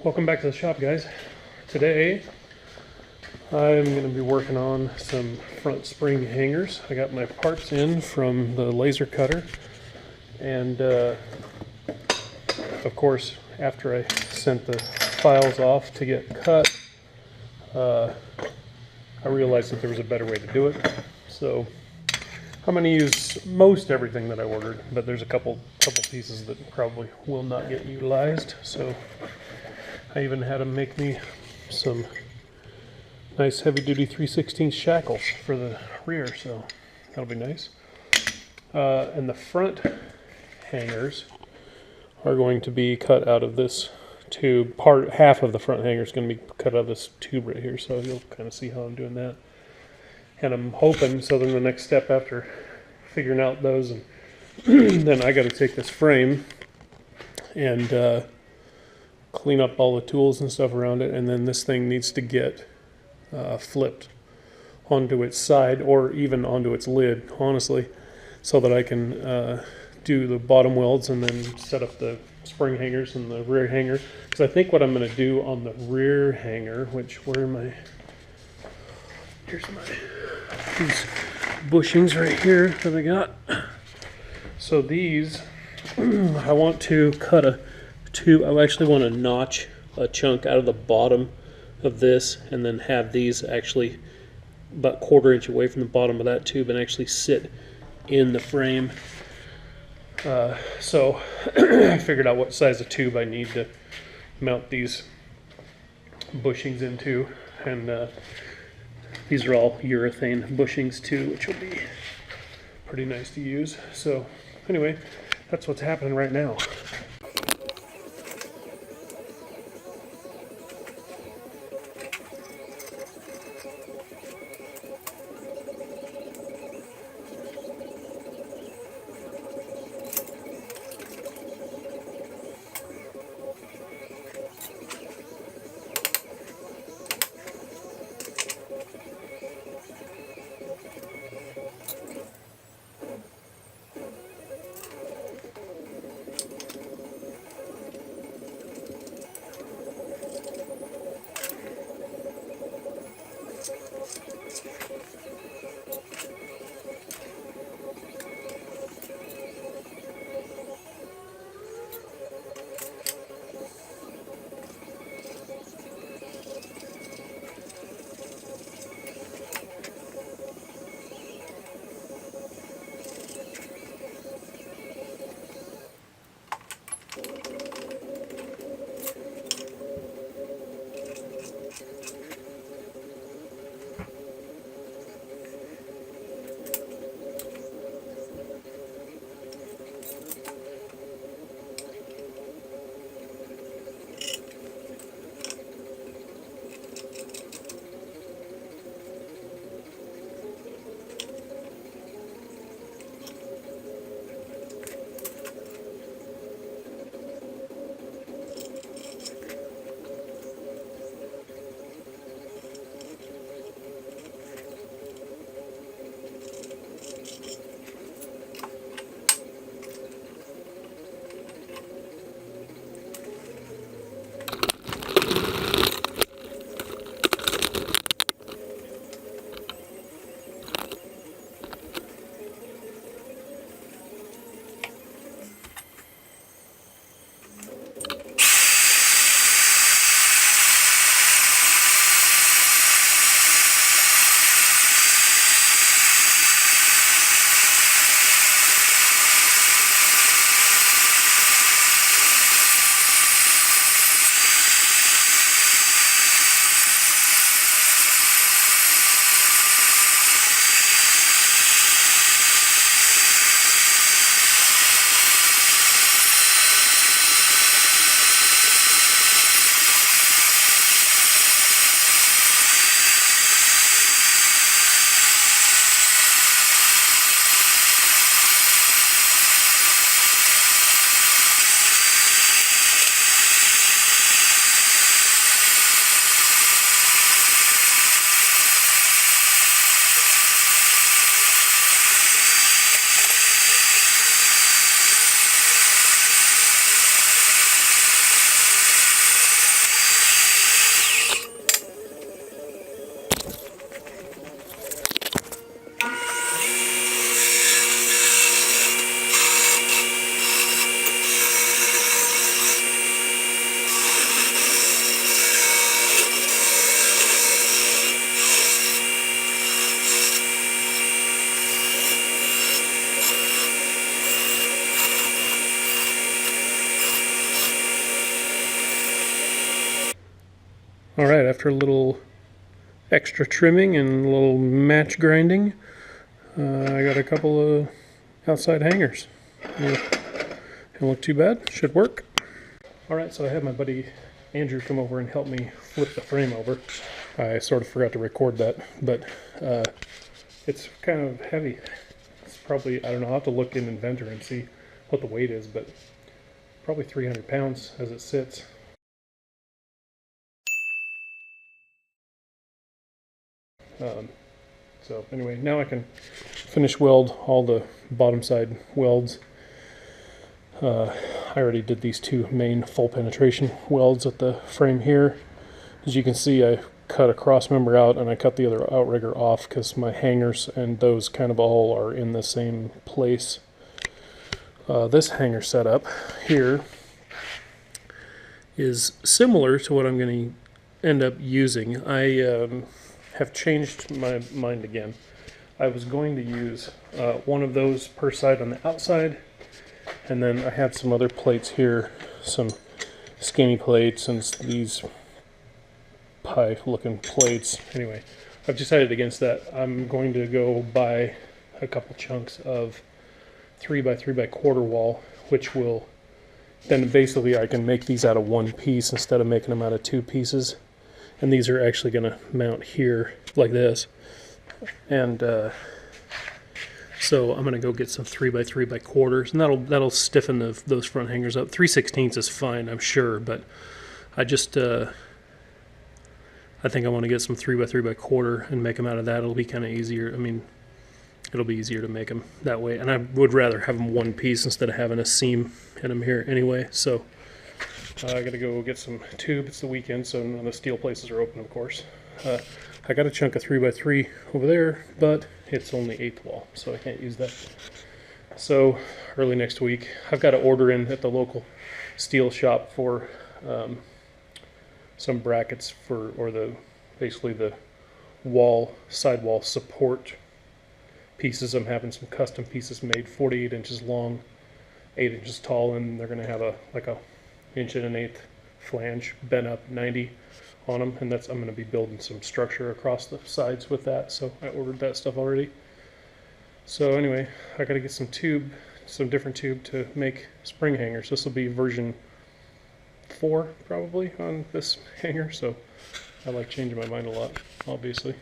Welcome back to the shop, guys. Today I'm going to be working on some front spring hangers. I got my parts in from the laser cutter, and of course after I sent the files off to get cut, I realized that there was a better way to do it. So I'm going to use most everything that I ordered, but there's a couple pieces that probably will not get utilized. So I even had them make me some nice heavy-duty 3/16 shackles for the rear, so that'll be nice. And the front hangers are going to be cut out of this tube. Half of the front hanger is going to be cut out of this tube right here, so you'll kind of see how I'm doing that. And I'm hoping, so then the next step after figuring out those, and then I got to take this frame and clean up all the tools and stuff around it, and then this thing needs to get flipped onto its side or even onto its lid, honestly, so that I can do the bottom welds and then set up the spring hangers and the rear hanger. Because I think what I'm going to do on the rear hanger, which here's these bushings right here that I got. So these I want to cut I actually want to notch a chunk out of the bottom of this and then have these actually about 1/4 inch away from the bottom of that tube and actually sit in the frame. So I figured out what size of tube I need to mount these bushings into, and these are all urethane bushings too, which will be pretty nice to use. So anyway, that's what's happening right now. All right, after a little extra trimming and a little match grinding, I got a couple of outside hangers. Don't look too bad, should work. All right, so I had my buddy Andrew come over and help me flip the frame over. I sort of forgot to record that, but it's kind of heavy. It's probably, I don't know, I'll have to look in Inventor and see what the weight is, but probably 300 pounds as it sits. So anyway, now I can finish weld all the bottom side welds. I already did these two main full penetration welds at the frame here. As you can see, I cut a cross member out and I cut the other outrigger off because my hangers and those kind of all are in the same place. This hanger setup here is similar to what I'm going to end up using. I have changed my mind again. I was going to use one of those per side on the outside, and then I had some other plates here, some skinny plates and these pie looking plates. Anyway, I've decided against that. I'm going to go buy a couple chunks of 3x3x4 wall, which will then basically I can make these out of one piece instead of making them out of two pieces. And these are actually going to mount here like this. And so I'm going to go get some 3x3x4s, and that'll stiffen those front hangers up. 3/16 is fine, I'm sure, but I just I think I want to get some 3x3x4 and make them out of that. It'll be kind of easier. I mean, it'll be easier to make them that way. And I would rather have them one piece instead of having a seam in them here anyway. So I got to go get some tube. It's the weekend, so none of the steel places are open, of course. I got a chunk of 3x3 over there, but it's only 1/8 wall, so I can't use that. So early next week, I've got to order in at the local steel shop for some brackets for, or basically the sidewall support pieces. I'm having some custom pieces made, 48 inches long, 8 inches tall, and they're going to have like a 1.125" flange bent up 90 on them, and I'm going to be building some structure across the sides with that. So I ordered that stuff already. So anyway, I got to get some different tube to make spring hangers. This will be version 4 probably on this hanger, so I like changing my mind a lot, obviously.